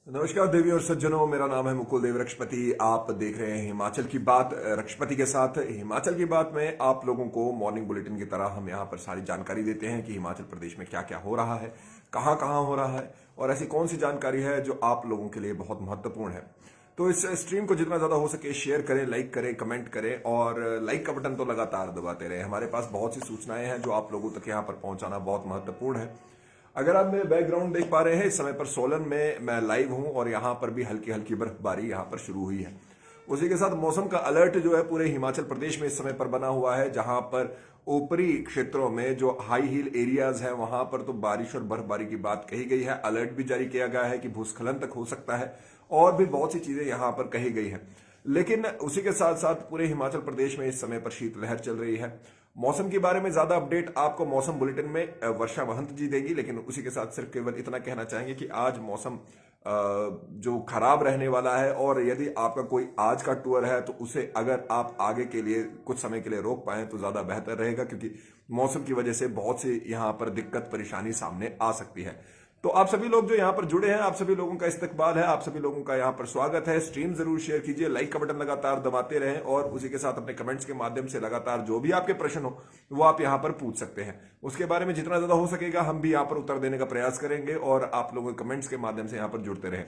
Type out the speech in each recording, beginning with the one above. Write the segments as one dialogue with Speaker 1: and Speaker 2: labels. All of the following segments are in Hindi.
Speaker 1: नमस्कार देवी और सज्जनों, मेरा नाम है मुकुल देव रक्षपति। आप देख रहे हैं हिमाचल की बात रक्षपति के साथ। हिमाचल की बात में आप लोगों को मॉर्निंग बुलेटिन की तरह हम यहाँ पर सारी जानकारी देते हैं कि हिमाचल प्रदेश में क्या क्या हो रहा है, कहाँ कहाँ हो रहा है और ऐसी कौन सी जानकारी है जो आप लोगों के लिए बहुत महत्वपूर्ण है। तो इस स्ट्रीम को जितना ज्यादा हो सके शेयर करें, लाइक करें, कमेंट करें और लाइक का बटन तो लगातार दबाते रहें। हमारे पास बहुत सी सूचनाएं हैं जो आप लोगों तक यहाँ पर पहुंचाना बहुत महत्वपूर्ण है। अगर आप मेरे बैकग्राउंड देख पा रहे हैं, इस समय पर सोलन में मैं लाइव हूं और यहां पर भी हल्की हल्की बर्फबारी यहां पर शुरू हुई है। उसी के साथ मौसम का अलर्ट जो है पूरे हिमाचल प्रदेश में इस समय पर बना हुआ है, जहां पर ऊपरी क्षेत्रों में जो हाई हिल एरियाज है वहां पर तो बारिश और बर्फबारी की बात कही गई है। अलर्ट भी जारी किया गया है कि भूस्खलन तक हो सकता है और भी बहुत सी चीजें यहां पर कही गई है। लेकिन उसी के साथ साथ पूरे हिमाचल प्रदेश में इस समय पर शीतलहर चल रही है। मौसम के बारे में ज्यादा अपडेट आपको मौसम बुलेटिन में वर्षा महंत जी देगी, लेकिन उसी के साथ सिर्फ केवल इतना कहना चाहेंगे कि आज मौसम जो खराब रहने वाला है और यदि आपका कोई आज का टूर है तो उसे अगर आप आगे के लिए कुछ समय के लिए रोक पाए तो ज्यादा बेहतर रहेगा, क्योंकि मौसम की वजह से बहुत सी यहाँ पर दिक्कत परेशानी सामने आ सकती है। तो आप सभी लोग जो यहाँ पर जुड़े हैं, आप सभी लोगों का इस्तकबाल है, आप सभी लोगों का यहाँ पर स्वागत है। स्ट्रीम जरूर शेयर कीजिए, लाइक का बटन लगातार दबाते रहें और उसी के साथ अपने कमेंट्स के माध्यम से लगातार जो भी आपके प्रश्न हो वो आप यहाँ पर पूछ सकते हैं। उसके बारे में जितना ज्यादा हो सकेगा हम भी यहाँ पर उत्तर देने का प्रयास करेंगे और आप लोगों के कमेंट्स के माध्यम से यहाँ पर जुड़ते रहें।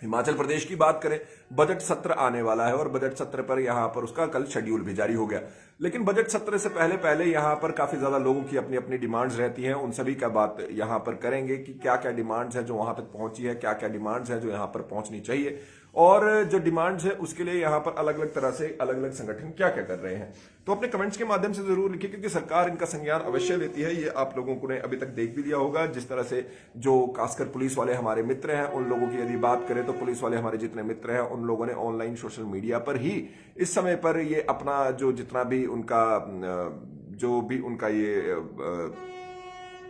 Speaker 1: हिमाचल प्रदेश की बात करें, बजट सत्र आने वाला है और बजट सत्र पर यहां पर उसका कल शेड्यूल भी जारी हो गया। लेकिन बजट सत्र से पहले पहले यहां पर काफी ज्यादा लोगों की अपनी अपनी डिमांड्स रहती हैं। उन सभी का बात यहां पर करेंगे कि क्या क्या डिमांड्स है जो वहां तक पहुंची है, क्या क्या डिमांड्स है जो यहां पर पहुंचनी चाहिए और जो डिमांड्स है उसके लिए यहाँ पर अलग अलग तरह से अलग अलग संगठन क्या क्या कर रहे हैं। तो अपने कमेंट्स के माध्यम से जरूर लिखिए, क्योंकि सरकार इनका संज्ञान अवश्य लेती है। ये आप लोगों को ने अभी तक देख भी लिया होगा, जिस तरह से जो खासकर पुलिस वाले हमारे मित्र हैं उन लोगों की यदि बात करें तो पुलिस वाले हमारे जितने मित्र हैं उन लोगों ने ऑनलाइन सोशल मीडिया पर ही इस समय पर ये अपना जो जितना भी उनका जो भी उनका ये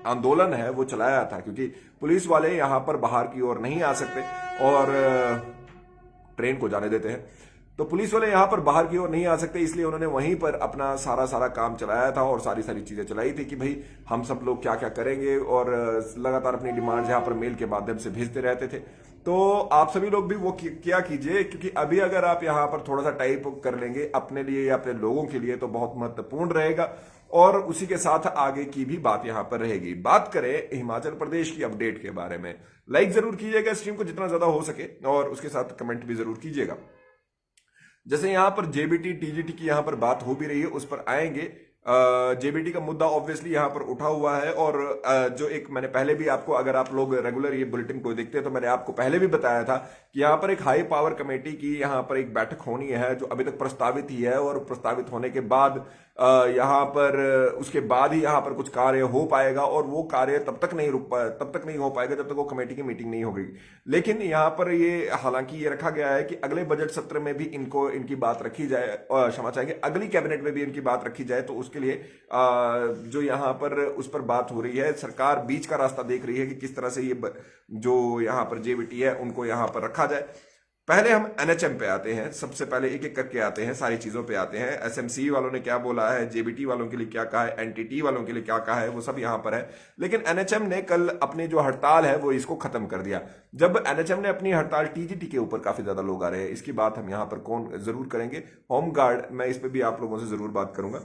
Speaker 1: आंदोलन है वो चलाया था, क्योंकि पुलिस वाले यहाँ पर बाहर की ओर नहीं आ सकते और ट्रेन को जाने देते हैं। तो पुलिस वाले यहाँ पर बाहर की ओर नहीं आ सकते, इसलिए उन्होंने वहीं पर अपना सारा सारा काम चलाया था और सारी सारी चीजें चलाई थी कि भाई हम सब लोग क्या क्या करेंगे और लगातार अपनी डिमांड्स यहाँ पर मेल के माध्यम से भेजते रहते थे। तो आप सभी लोग भी वो क्या कीजिए, क्योंकि अभी अगर आप यहाँ पर थोड़ा सा टाइप कर लेंगे अपने लिए या अपने लोगों के लिए तो बहुत महत्वपूर्ण रहेगा और उसी के साथ आगे की भी बात यहां पर रहेगी। बात करें हिमाचल प्रदेश की अपडेट के बारे में, लाइक जरूर कीजिएगा स्ट्रीम को जितना ज्यादा हो सके और उसके साथ कमेंट भी जरूर कीजिएगा। जैसे यहां पर जेबीटी टीजीटी की यहां पर बात हो भी रही है, उस पर आएंगे। जेबीटी का मुद्दा ऑब्वियसली यहां पर उठा हुआ है और जो एक मैंने पहले भी आपको, अगर आप लोग रेगुलर ये बुलेटिन को देखते हैं तो मैंने आपको पहले भी बताया था कि यहां पर एक हाई पावर कमेटी की यहां पर एक बैठक होनी है जो अभी तक प्रस्तावित ही है और प्रस्तावित होने के बाद यहां पर उसके बाद ही यहां पर कुछ कार्य हो पाएगा और वो कार्य तब तक नहीं हो पाएगा जब तक वो कमेटी की मीटिंग नहीं होगी। लेकिन यहां पर ये हालांकि ये रखा गया है कि अगले बजट सत्र में भी इनको इनकी बात रखी जाए, क्षमा चाहेंगे अगली कैबिनेट में भी इनकी बात रखी जाए। तो उसके लिए जो यहां पर उस पर बात हो रही है, सरकार बीच का रास्ता देख रही है कि किस तरह से ये जो यहां पर जेबीटी है उनको यहां पर रखा जाए। पहले हम एनएचएम पे आते हैं, सबसे पहले एक एक करके आते हैं, सारी चीजों पे आते हैं। एसएमसी वालों ने क्या बोला है, जेबीटी वालों के लिए क्या कहा है, एनटीटी वालों के लिए क्या कहा है, वो सब यहां पर है। लेकिन एनएचएम ने कल अपनी जो हड़ताल है वो इसको खत्म कर दिया। जब एनएचएम ने अपनी हड़ताल, टीजीटी के ऊपर काफी ज्यादा लोग आ रहे हैं, इसकी बात हम यहाँ पर कौन जरूर करेंगे, होमगार्ड, मैं इस पर भी आप लोगों से जरूर बात करूंगा।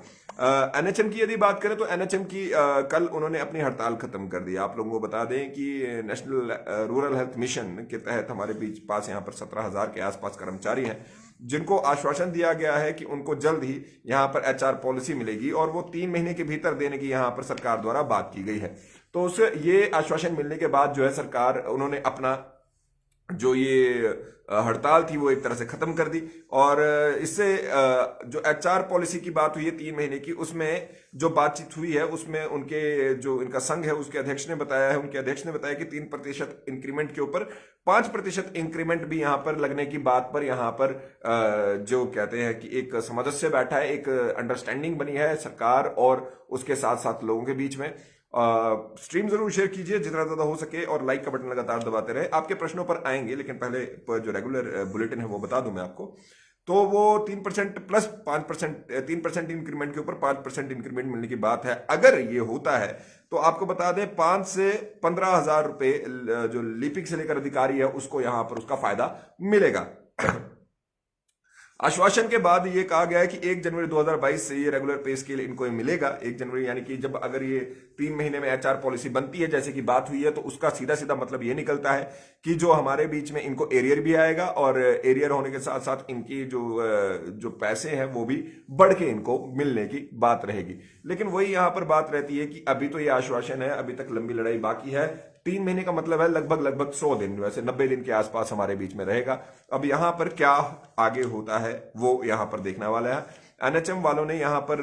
Speaker 1: एनएचएम की यदि बात करें तो एनएचएम की कल उन्होंने अपनी हड़ताल खत्म कर दी। आप लोगों को बता दें कि नेशनल रूरल हेल्थ मिशन के तहत हमारे बीच पास यहाँ पर 17,000 के आसपास कर्मचारी हैं जिनको आश्वासन दिया गया है कि उनको जल्द ही यहाँ पर एचआर पॉलिसी मिलेगी और वो 3 महीने के भीतर देने की यहाँ पर सरकार द्वारा बात की गई है। तो उसे ये आश्वासन मिलने के बाद जो है सरकार उन्होंने अपना जो ये हड़ताल थी वो एक तरह से खत्म कर दी और इससे जो एचआर पॉलिसी की बात हुई है 3 महीने की, उसमें जो बातचीत हुई है उसमें उनके जो इनका संघ है उसके अध्यक्ष ने बताया है, उनके अध्यक्ष ने बताया कि 3% इंक्रीमेंट के ऊपर 5% इंक्रीमेंट भी यहां पर लगने की बात पर यहां पर जो कहते हैं कि एक सामंजस्य बैठा है, एक अंडरस्टैंडिंग बनी है सरकार और उसके साथ साथ लोगों के बीच में। स्ट्रीम जरूर शेयर कीजिए जितना ज्यादा हो सके और लाइक का बटन लगातार दबाते रहे। आपके प्रश्नों पर आएंगे, लेकिन पहले जो रेगुलर बुलेटिन है वो बता दूं मैं आपको। तो वो 3% प्लस 5%, 3% इंक्रीमेंट के ऊपर 5% इंक्रीमेंट मिलने की बात है। अगर ये होता है तो आपको बता दें 5 से 15 हजार रुपए जो लिपिक से लेकर अधिकारी है उसको यहां पर उसका फायदा मिलेगा। आश्वासन के बाद ये कहा गया है कि 1 जनवरी 2022 से ये रेगुलर पे स्केल इनको ये मिलेगा। 1 जनवरी यानी कि जब अगर ये 3 महीने में एचआर पॉलिसी बनती है जैसे कि बात हुई है, तो उसका सीधा सीधा मतलब ये निकलता है कि जो हमारे बीच में इनको एरियर भी आएगा और एरियर होने के साथ साथ इनकी जो पैसे हैं वो भी बढ़ के इनको मिलने की बात रहेगी। लेकिन वही यहां पर बात रहती है कि अभी तो ये आश्वासन है, अभी तक लंबी लड़ाई बाकी है। 3 महीने का मतलब है लगभग 100 दिन, वैसे 90 दिन के आसपास हमारे बीच में रहेगा। अब यहां पर क्या आगे होता है वो यहां पर देखने वाला है। एनएचएम वालों ने यहां पर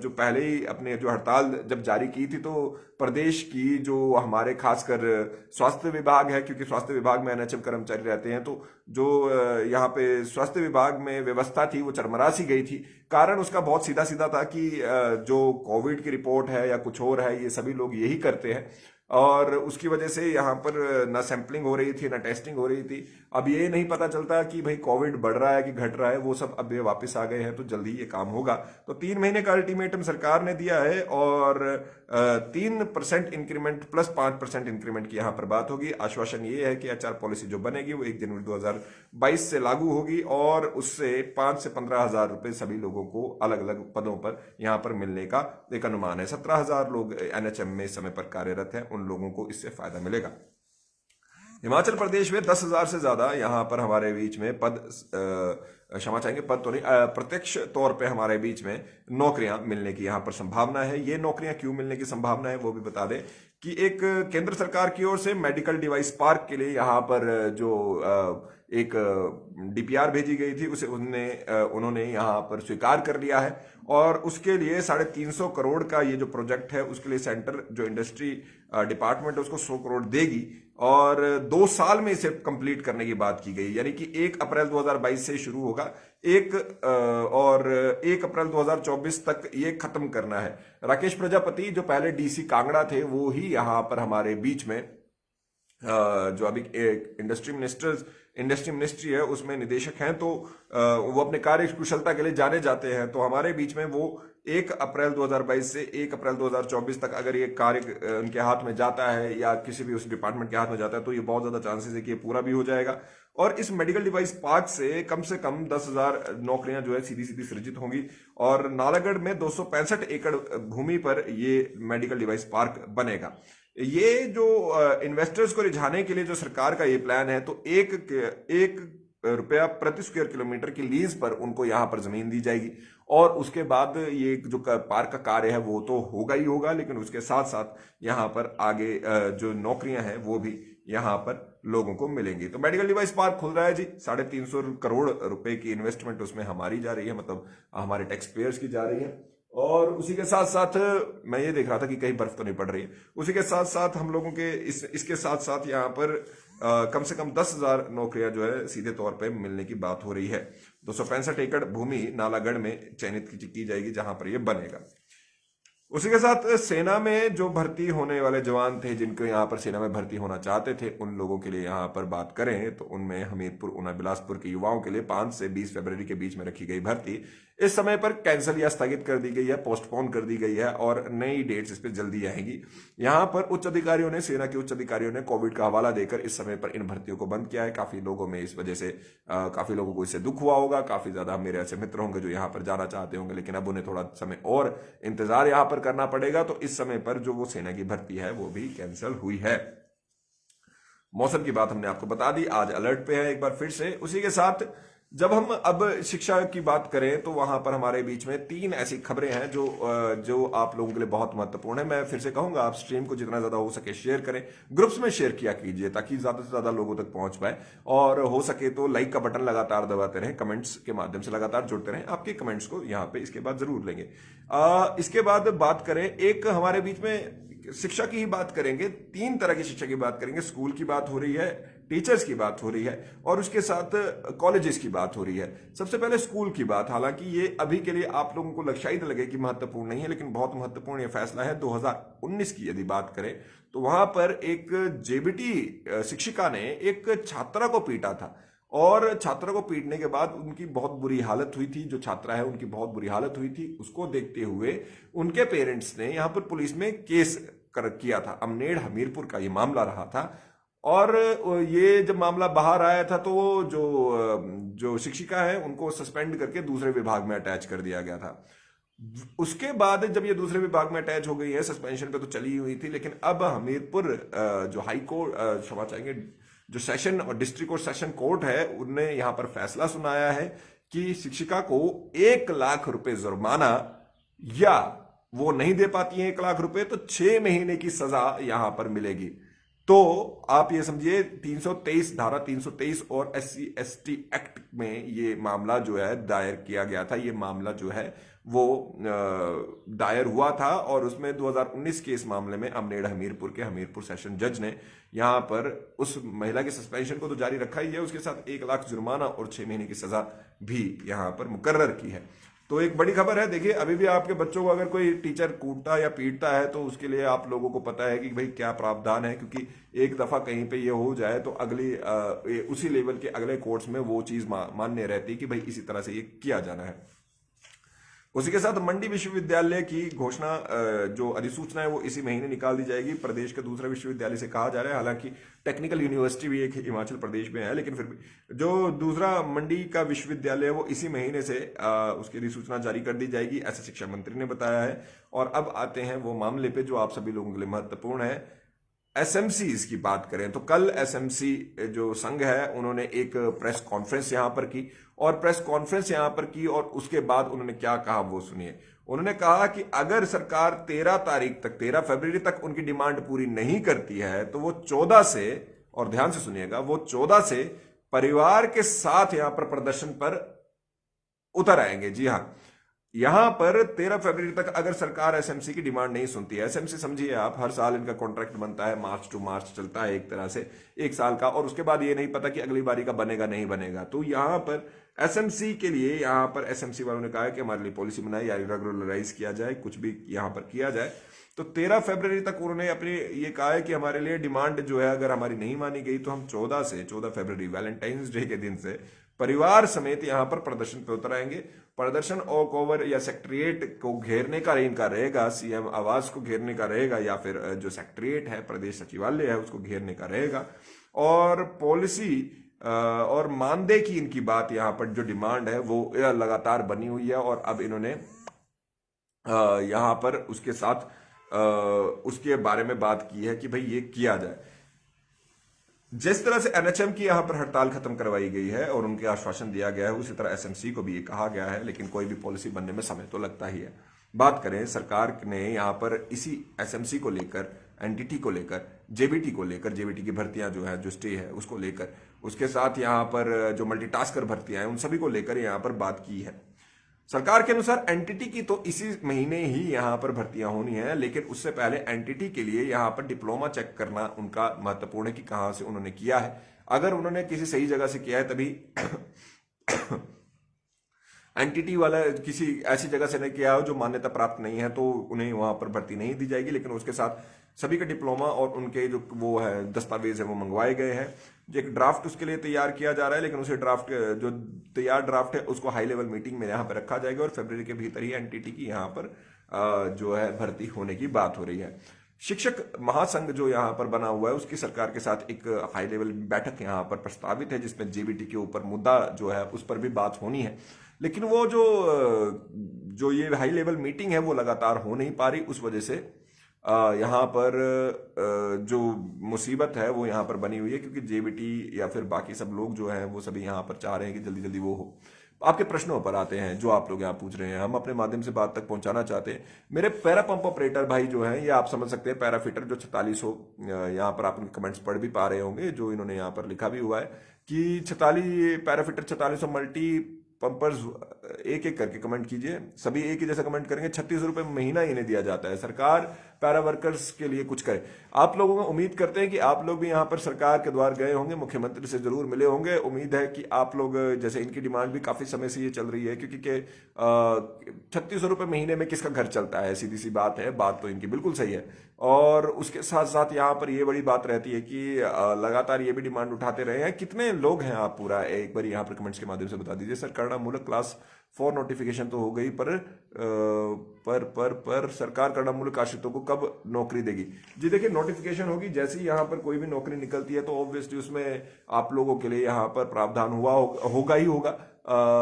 Speaker 1: जो पहले ही अपने जो हड़ताल जब जारी की थी, तो प्रदेश की जो हमारे खासकर स्वास्थ्य विभाग है, क्योंकि स्वास्थ्य विभाग में एनएचएम कर्मचारी रहते हैं, तो जो यहाँ पे स्वास्थ्य विभाग में व्यवस्था थी वो चरमरा सी गई थी। कारण उसका बहुत सीधा सीधा था कि जो कोविड की रिपोर्ट है या कुछ और है, ये सभी लोग यही करते हैं और उसकी वजह से यहाँ पर ना सैंपलिंग हो रही थी ना टेस्टिंग हो रही थी। अब ये नहीं पता चलता कि भाई कोविड बढ़ रहा है कि घट रहा है, वो सब अब ये वापस आ गए हैं तो जल्दी ये काम होगा। तो 3 महीने का अल्टीमेटम सरकार ने दिया है और 3% इंक्रीमेंट प्लस 5% इंक्रीमेंट की यहाँ पर बात होगी। आश्वासन ये है कि एचआर पॉलिसी जो बनेगी वो 1 जनवरी 2022 से लागू होगी और उससे 5 से 15 हजार रुपए सभी लोगों को अलग अलग पदों पर यहाँ पर मिलने का एक अनुमान है। 17,000 लोग एनएचएम में इस समय पर कार्यरत हैं, उन लोगों को इससे फायदा मिलेगा। हिमाचल प्रदेश में 10,000 से ज्यादा यहाँ पर हमारे बीच में पद, क्षमा चाहेंगे पद तो नहीं, प्रत्यक्ष तौर पे हमारे बीच में नौकरियां मिलने की यहाँ पर संभावना है। ये नौकरियां क्यों मिलने की संभावना है वो भी बता दें कि एक केंद्र सरकार की ओर से मेडिकल डिवाइस पार्क के लिए यहाँ पर जो एक डीपीआर भेजी गई थी उसे उन्होंने यहाँ पर स्वीकार कर लिया है और उसके लिए 350 करोड़ का ये जो प्रोजेक्ट है उसके लिए सेंटर जो इंडस्ट्री डिपार्टमेंट है उसको 100 करोड़ देगी और 2 साल में इसे कंप्लीट करने की बात की गई, यानी कि 1 अप्रैल 2022 से शुरू होगा, 1 अप्रैल 2024 तक ये खत्म करना है। राकेश प्रजापति जो पहले डीसी कांगड़ा थे वो ही यहाँ पर हमारे बीच में जो अभी इंडस्ट्री मिनिस्ट्री है उसमें निदेशक हैं, तो वो अपने कार्य कुशलता के लिए जाने जाते हैं। तो हमारे बीच में वो 1 अप्रैल 2022 से 1 अप्रैल 2024 तक अगर ये कार्य उनके हाथ में जाता है या किसी भी उस डिपार्टमेंट के हाथ में जाता है तो ये बहुत ज्यादा चांसेस है कि ये पूरा भी हो जाएगा और इस मेडिकल डिवाइस पार्क से कम 10,000 नौकरियां जो है सीधी सीधी सृजित होंगी और नालागढ़ में 265 एकड़ भूमि पर ये मेडिकल डिवाइस पार्क बनेगा। ये जो इन्वेस्टर्स को रिझाने के लिए जो सरकार का ये प्लान है, तो एक रुपया प्रति स्क्वायर किलोमीटर की लीज पर उनको यहाँ पर जमीन दी जाएगी और उसके बाद ये जो पार्क का कार्य है वो तो होगा ही होगा, लेकिन उसके साथ साथ यहाँ पर आगे जो नौकरियां हैं वो भी यहाँ पर लोगों को मिलेंगी। तो मेडिकल डिवाइस पार्क खुल रहा है जी, 350 करोड़ रुपए की इन्वेस्टमेंट उसमें हमारी जा रही है, मतलब हमारे टैक्स पेयर्स की जा रही है। और उसी के साथ साथ मैं ये देख रहा था कि कहीं बर्फ तो नहीं पड़ रही है। उसी के साथ साथ हम लोगों के इसके साथ साथ यहाँ पर कम से कम 10,000 नौकरियां जो है सीधे तौर पे मिलने की बात हो रही है। 265 एकड़ भूमि नालागढ़ में चयनित की जाएगी जहां पर ये बनेगा। उसी के साथ सेना में जो भर्ती होने वाले जवान थे जिनको यहाँ पर सेना में भर्ती होना चाहते थे उन लोगों के लिए यहाँ पर बात करें तो उनमें हमीरपुर ऊना बिलासपुर के युवाओं के लिए 5 से 20 फरवरी के बीच में रखी गई भर्ती इस समय पर कैंसिल या स्थगित कर दी गई है, पोस्टपोन कर दी गई है और नई डेट्स इस पर जल्दी आएंगी। यहाँ पर उच्च अधिकारियों ने, सेना के उच्च अधिकारियों ने कोविड का हवाला देकर इस समय पर इन भर्तियों को बंद किया है। काफी लोगों में इस वजह से काफी लोगों को इससे दुख हुआ होगा। काफी ज्यादा मेरे ऐसे मित्र होंगे जो यहाँ पर जाना चाहते होंगे, लेकिन अब उन्हें थोड़ा समय और इंतजार यहाँ पर करना पड़ेगा। तो इस समय पर जो वो सेना की भर्ती है वो भी कैंसिल हुई है। मौसम की बात हमने आपको बता दी, आज अलर्ट पे है एक बार फिर से। उसी के साथ जब हम अब शिक्षा की बात करें तो वहां पर हमारे बीच में 3 ऐसी खबरें हैं जो आप लोगों के लिए बहुत महत्वपूर्ण है। मैं फिर से कहूंगा आप स्ट्रीम को जितना ज्यादा हो सके शेयर करें, ग्रुप्स में शेयर किया कीजिए ताकि ज्यादा से ज्यादा लोगों तक पहुंच पाए और हो सके तो लाइक का बटन लगातार दबाते रहें, कमेंट्स के माध्यम से लगातार जुड़ते रहें। आपके कमेंट्स को यहाँ पे इसके बाद जरूर लेंगे। इसके बाद बात करें, एक हमारे बीच में शिक्षा की ही बात करेंगे, 3 तरह की शिक्षा की बात करेंगे। स्कूल की बात हो रही है, टीचर्स की बात हो रही है और उसके साथ कॉलेजेस की बात हो रही है। सबसे पहले स्कूल की बात, हालांकि ये अभी के लिए आप लोगों को शायद लगे कि महत्वपूर्ण नहीं है, लेकिन बहुत महत्वपूर्ण ये फैसला है। 2019 की यदि बात करें तो वहां पर एक जेबीटी शिक्षिका ने एक छात्रा को पीटा था और छात्रों को पीटने के बाद उनकी बहुत बुरी हालत हुई थी, जो छात्रा है उनकी बहुत बुरी हालत हुई थी। उसको देखते हुए उनके पेरेंट्स ने यहां पर पुलिस में केस किया था। अमनेर हमीरपुर का ये मामला रहा था। और ये जब मामला बाहर आया था तो वो जो शिक्षिका है उनको सस्पेंड करके दूसरे विभाग में अटैच कर दिया गया था। उसके बाद जब ये दूसरे विभाग में अटैच हो गई है, सस्पेंशन पे तो चली हुई थी, लेकिन अब हमीरपुर जो हाई कोर्ट, क्षमा चाहेंगे, जो सेशन और डिस्ट्रिक्ट और सेशन कोर्ट है, उनने यहां पर फैसला सुनाया है कि शिक्षिका को 1 लाख रुपए जुर्माना, या वो नहीं दे पाती है 1 लाख रुपए तो 6 महीने की सजा यहां पर मिलेगी। तो आप ये समझिए 323 धारा 323 और SC/ST एक्ट में ये मामला जो है दायर किया गया था। ये मामला जो है वो दायर हुआ था और उसमें 2019 के इस मामले में अमनेर हमीरपुर के हमीरपुर सेशन जज ने यहां पर उस महिला के सस्पेंशन को तो जारी रखा ही है, उसके साथ 1 लाख जुर्माना और 6 महीने की सजा भी यहां पर मुकर्रर की है। तो एक बड़ी खबर है। देखिए, अभी भी आपके बच्चों को अगर कोई टीचर कूटता या पीटता है तो उसके लिए आप लोगों को पता है कि भाई क्या प्रावधान है, क्योंकि एक दफा कहीं पे ये हो जाए तो उसी लेवल के अगले कोर्ट्स में वो चीज मान्य रहती है कि भाई इसी तरह से ये किया जाना है। उसी के साथ मंडी विश्वविद्यालय की घोषणा, जो अधिसूचना है वो इसी महीने निकाल दी जाएगी। प्रदेश के दूसरे विश्वविद्यालय से कहा जा रहा है, हालांकि टेक्निकल यूनिवर्सिटी भी एक हिमाचल प्रदेश में है, लेकिन फिर भी जो दूसरा मंडी का विश्वविद्यालय है वो इसी महीने से उसकी अधिसूचना जारी कर दी जाएगी, ऐसा शिक्षा मंत्री ने बताया है। और अब आते हैं वो मामले पे जो आप सभी लोगों के लिए महत्वपूर्ण है। एसएमसी की बात करें तो कल एसएमसी जो संघ है उन्होंने एक प्रेस कॉन्फ्रेंस यहां पर की, और प्रेस कॉन्फ्रेंस यहां पर की और उसके बाद उन्होंने क्या कहा वो सुनिए। उन्होंने कहा कि अगर सरकार 13 फरवरी तक उनकी डिमांड पूरी नहीं करती है तो वो 14 से, और ध्यान से सुनिएगा, वो 14 से परिवार के साथ यहां पर प्रदर्शन पर उतर आएंगे। जी हां, यहां पर 13 फरवरी तक अगर सरकार एसएमसी की डिमांड नहीं सुनती है, एसएमसी समझिए आप, हर साल इनका कॉन्ट्रैक्ट बनता है, मार्च टू मार्च चलता है एक तरह से, 1 साल का, और उसके बाद ये नहीं पता कि अगली बारी का बनेगा नहीं बनेगा। तो यहां पर एसएमसी के लिए, यहां पर एसएमसी वालों ने कहा है कि हमारे लिए पॉलिसी बनाई या रेगुलराइज किया जाए, कुछ भी यहां पर किया जाए। तो 13 फरवरी तक उन्होंने अपने ये कहा है कि हमारे लिए डिमांड जो है अगर हमारी नहीं मानी गई तो हम 14 फरवरी वैलेंटाइंस डे के दिन से परिवार समेत यहां पर प्रदर्शन पे उतर आएंगे। प्रदर्शन ओक ओवर या सेक्रेटरिएट को घेरने का इनका रहेगा, सीएम आवास को घेरने का रहेगा, या फिर जो सेक्रेटरिएट है, प्रदेश सचिवालय है, उसको घेरने का रहेगा। और पॉलिसी और मानदेय की इनकी बात, यहां पर जो डिमांड है वो लगातार बनी हुई है, और अब इन्होंने यहां पर उसके साथ उसके बारे में बात की है कि भाई ये किया जाए। जिस तरह से एनएचएम की यहां पर हड़ताल खत्म करवाई गई है और उनके आश्वासन दिया गया है, उसी तरह एसएमसी को भी ये कहा गया है, लेकिन कोई भी पॉलिसी बनने में समय तो लगता ही है। बात करें, सरकार ने यहां पर इसी एसएमसी को लेकर, एनटीटी को लेकर, जेबीटी को लेकर, जेबीटी की भर्तियां जो है, जो स्टे है उसको लेकर, उसके साथ यहां पर जो मल्टीटास्कर भर्तियां हैं उन सभी को लेकर यहां पर बात की है। सरकार के अनुसार एनटीटी की तो इसी महीने ही यहां पर भर्तियां होनी है, लेकिन उससे पहले एनटीटी के लिए यहां पर डिप्लोमा चेक करना उनका महत्वपूर्ण है कि कहां से उन्होंने किया है। अगर उन्होंने किसी सही जगह से किया है तभी एनटीटी वाला किसी ऐसी जगह से नहीं किया हो जो मान्यता प्राप्त नहीं है तो उन्हें वहां पर भर्ती नहीं दी जाएगी, लेकिन उसके साथ सभी का डिप्लोमा और उनके जो वो है दस्तावेज है वो मंगवाए गए हैं। जो एक ड्राफ्ट उसके लिए तैयार किया जा रहा है, लेकिन उसे ड्राफ्ट, जो तैयार ड्राफ्ट है उसको हाई लेवल मीटिंग में यहाँ पर रखा जाएगा और फरवरी के भीतर ही एनटीटी की यहाँ पर जो है भर्ती होने की बात हो रही है। शिक्षक महासंघ जो यहाँ पर बना हुआ है उसकी सरकार के साथ एक हाई लेवल बैठक यहाँ पर प्रस्तावित है, जिसमें जेबीटी के ऊपर मुद्दा जो है उस पर भी बात होनी है, लेकिन वो जो ये हाई लेवल मीटिंग है वो लगातार हो नहीं पा रही। उस वजह से यहाँ पर जो मुसीबत है वो यहाँ पर बनी हुई है, क्योंकि जेबीटी या फिर बाकी सब लोग जो हैं वो सभी यहाँ पर चाह रहे हैं कि जल्दी जल्दी वो हो। आपके प्रश्नों पर आते हैं जो आप लोग यहाँ पूछ रहे हैं, हम अपने माध्यम से बात तक पहुंचाना चाहते हैं। मेरे पैरा पंप ऑपरेटर भाई जो हैं, ये आप समझ सकते हैं, पैरा फिटर जो 46 हो, यहाँ पर आप उनके कमेंट्स पढ़ भी पा रहे होंगे, जो इन्होंने यहाँ पर लिखा भी हुआ है कि 46 पैरा फिटर 46 मल्टी पंपर्स एक एक करके कमेंट कीजिए, सभी एक ही जैसा कमेंट करेंगे। 36 रुपए महीना इन्हें दिया जाता है, सरकार पैरा वर्कर्स के लिए कुछ करे। आप लोगों को उम्मीद करते हैं कि आप लोग भी यहाँ पर सरकार के द्वार गए होंगे, मुख्यमंत्री से जरूर मिले होंगे। उम्मीद है कि आप लोग, जैसे इनकी डिमांड भी काफी समय से ये चल रही है, क्योंकि 36 रुपए महीने में किसका घर चलता है, सीधी सी बात है। बात तो इनकी बिल्कुल सही है। और उसके साथ साथ यहाँ पर ये बड़ी बात रहती है कि लगातार ये भी डिमांड उठाते रहे हैं। कितने लोग हैं आप पूरा एक बार यहाँ पर कमेंट्स के माध्यम से बता दीजिए। सर करणामूलक क्लास 4 नोटिफिकेशन तो हो गई, पर सरकार करणामूलक आश्रितों को कब नौकरी देगी? जी देखिए, नोटिफिकेशन होगी जैसे ही यहाँ पर कोई भी नौकरी निकलती है तो ऑब्वियसली उसमें आप लोगों के लिए यहाँ पर प्रावधान होगा ही होगा।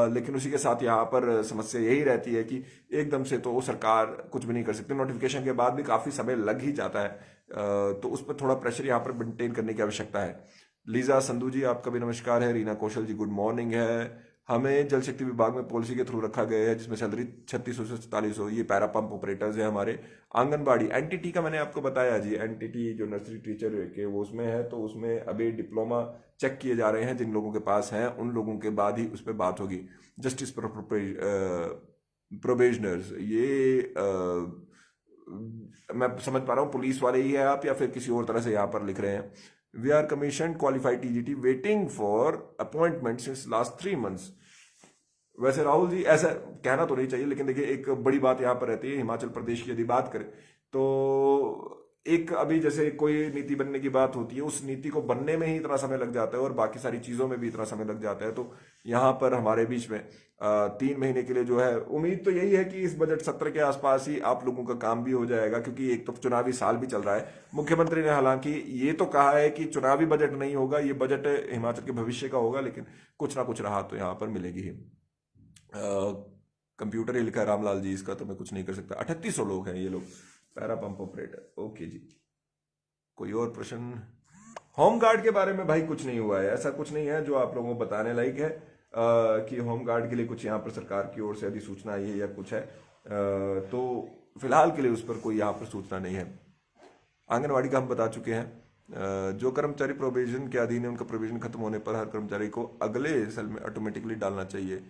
Speaker 1: लेकिन उसी के साथ यहाँ पर समस्या यही रहती है कि एकदम से तो सरकार कुछ भी नहीं कर सकती। नोटिफिकेशन के बाद भी काफी समय लग ही जाता है, तो उस पर थोड़ा प्रेशर यहाँ पर मेंटेन करने की आवश्यकता है। लीजा संधू जी आपका भी नमस्कार है। रीना कौशल जी गुड मॉर्निंग है। हमें जल शक्ति विभाग में पॉलिसी के थ्रू रखा गया है जिसमें सैलरी 3600 से 4400। ये पैरा पंप ऑपरेटर्स है हमारे। आंगनबाड़ी एनटीटी का मैंने आपको बताया जी, एनटीटी जो नर्सरी टीचर के वो उसमें है, तो उसमें अभी डिप्लोमा चेक किए जा रहे हैं। जिन लोगों के पास हैं उन लोगों के बाद ही उस पर बात होगी। जस्टिस प्रोबेशनर्स, ये मैं समझ पा रहा हूँ पुलिस वाले ही है आप या फिर किसी और तरह से यहाँ पर लिख रहे हैं। We are commission qualified TGT waiting for appointment since last 3 months। वैसे राहुल जी ऐसा कहना तो नहीं चाहिए, लेकिन देखिए एक बड़ी बात यहाँ पर रहती है। हिमाचल प्रदेश की यदि बात करें तो एक अभी जैसे कोई नीति बनने की बात होती है, उस नीति को बनने में ही इतना समय लग जाता है और बाकी सारी चीजों में भी इतना समय लग जाता है। तो यहाँ पर हमारे बीच में 3 महीने के लिए जो है, उम्मीद तो यही है कि इस बजट सत्र के आसपास ही आप लोगों का काम भी हो जाएगा, क्योंकि एक तो चुनावी साल भी चल रहा है। मुख्यमंत्री ने हालांकि ये तो कहा है कि चुनावी बजट नहीं होगा, ये बजट हिमाचल के भविष्य का होगा, लेकिन कुछ ना कुछ राहत तो यहाँ पर मिलेगी ही। कंप्यूटर ही लिखा है रामलाल जी, इसका तो मैं कुछ नहीं कर सकता। 3800 लोग हैं ये लोग, पैरा पंप ऑपरेटर। ओके जी, कोई और प्रश्न? होम गार्ड के बारे में भाई कुछ नहीं हुआ है, ऐसा कुछ नहीं है जो आप लोगों को बताने लायक है कि होम गार्ड के लिए कुछ यहाँ पर सरकार की ओर से यदि सूचना आई है या कुछ है, तो फिलहाल के लिए उस पर कोई यहाँ पर सूचना नहीं है। आंगनवाड़ी का हम बता चुके हैं। जो कर्मचारी प्रोविजन के अधीन है उनका प्रोविजन खत्म होने पर हर कर्मचारी को अगले सेल में ऑटोमेटिकली डालना चाहिए।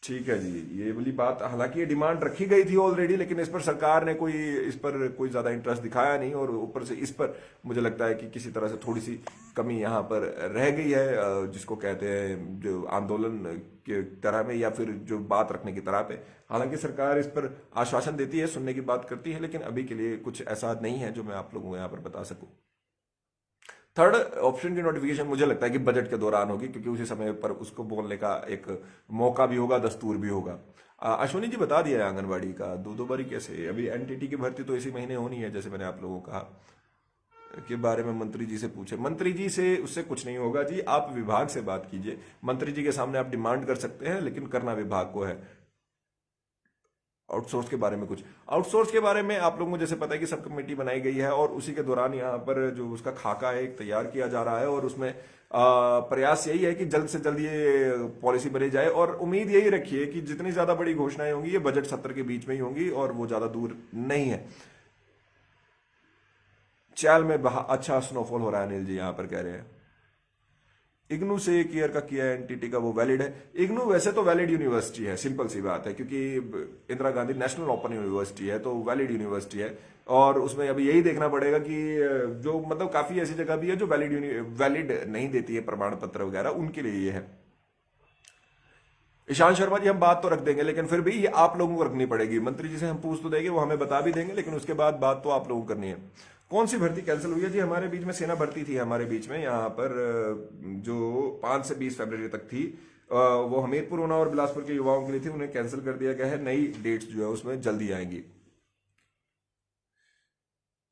Speaker 1: ठीक है जी, ये वाली बात, हालांकि ये डिमांड रखी गई थी ऑलरेडी, लेकिन इस पर सरकार ने इस पर कोई ज्यादा इंटरेस्ट दिखाया नहीं, और ऊपर से इस पर मुझे लगता है कि किसी तरह से थोड़ी सी कमी यहाँ पर रह गई है, जिसको कहते हैं जो आंदोलन के तरह में या फिर जो बात रखने की तरह पे। हालांकि सरकार इस पर आश्वासन देती है, सुनने की बात करती है, लेकिन अभी के लिए कुछ ऐसा नहीं है जो मैं आप लोगों को यहाँ पर बता सकूं। थर्ड ऑप्शन की नोटिफिकेशन मुझे लगता है कि बजट के दौरान होगी, क्योंकि उसी समय पर उसको बोलने का एक मौका भी होगा, दस्तूर भी होगा। अश्विनी जी बता दिया है आंगनबाड़ी का 2 बारी कैसे। अभी एनटीटी की भर्ती तो इसी महीने होनी है, जैसे मैंने आप लोगों को कहा। के बारे में मंत्री जी से पूछे। मंत्री जी से उससे कुछ नहीं होगा जी, आप विभाग से बात कीजिए। मंत्री जी के सामने आप डिमांड कर सकते हैं, लेकिन करना विभाग को है। आउटसोर्स के बारे में कुछ, आउटसोर्स के बारे में आप लोगों को जैसे पता है कि सब कमेटी बनाई गई है, और उसी के दौरान यहाँ पर जो उसका खाका है एक तैयार किया जा रहा है, और उसमें प्रयास यही है कि जल्द से जल्द ये पॉलिसी बनी जाए। और उम्मीद यही रखिए कि जितनी ज्यादा बड़ी घोषणाएं होंगी ये बजट सत्र के बीच में ही होंगी, और वो ज्यादा दूर नहीं है। चैल में अच्छा स्नोफॉल हो रहा है, अनिल जी यहाँ पर कह रहे हैं। इग्नू से एक ईयर का किया है एनटीटी का, वो वैलिड है। इग्नू वैसे तो वैलिड यूनिवर्सिटी है, सिंपल सी बात है, क्योंकि Indira Gandhi national open university है, तो वैलिड यूनिवर्सिटी है। और उसमें अभी यही देखना पड़ेगा कि जो मतलब काफी ऐसी जगह भी है जो वैलिड नहीं देती है प्रमाण पत्र वगैरह, उनके लिए ये है। ईशान शर्मा जी हम बात तो रख देंगे, लेकिन फिर भी ये आप लोगों को रखनी पड़ेगी। मंत्री जी से हम पूछ तो देंगे, वो हमें बता भी देंगे, लेकिन उसके बाद बात तो आप लोगों को करनी है। कौन सी भर्ती कैंसिल हुई है जी? हमारे बीच में सेना भर्ती थी हमारे बीच में यहाँ पर, जो 5 से 20 फरवरी तक थी, वो हमीरपुर, ऊना और बिलासपुर के युवाओं के लिए थी, उन्हें कैंसिल कर दिया गया है। नई डेट्स जो है उसमें जल्दी आएंगी।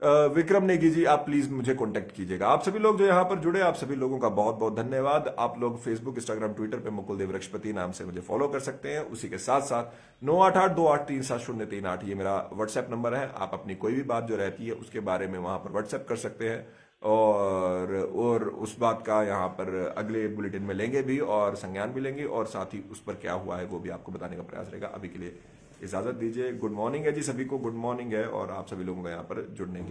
Speaker 1: विक्रम नेगी जी आप प्लीज मुझे कांटेक्ट कीजिएगा। आप सभी लोग जो यहाँ पर जुड़े, आप सभी लोगों का बहुत बहुत धन्यवाद। आप लोग फेसबुक, इंस्टाग्राम, ट्विटर पे मुकुल देव वृक्षपति नाम से मुझे फॉलो कर सकते हैं। उसी के साथ साथ 9882837038 ये मेरा व्हाट्सएप नंबर है। आप अपनी कोई भी बात जो रहती है उसके बारे में वहां पर व्हाट्सएप कर सकते हैं, और उस बात का यहाँ पर अगले बुलेटिन में लेंगे भी और संज्ञान भी लेंगे, और साथ ही उस पर क्या हुआ है वो भी आपको बताने का प्रयास रहेगा। अभी के लिए इजाजत दीजिए। गुड मॉर्निंग है जी, सभी को गुड मॉर्निंग है, और आप सभी लोगों का यहाँ पर जुड़ने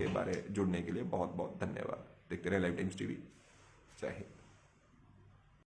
Speaker 1: के लिए बहुत बहुत धन्यवाद। देखते रहे लाइव टाइम्स टीवी। जय हिंद।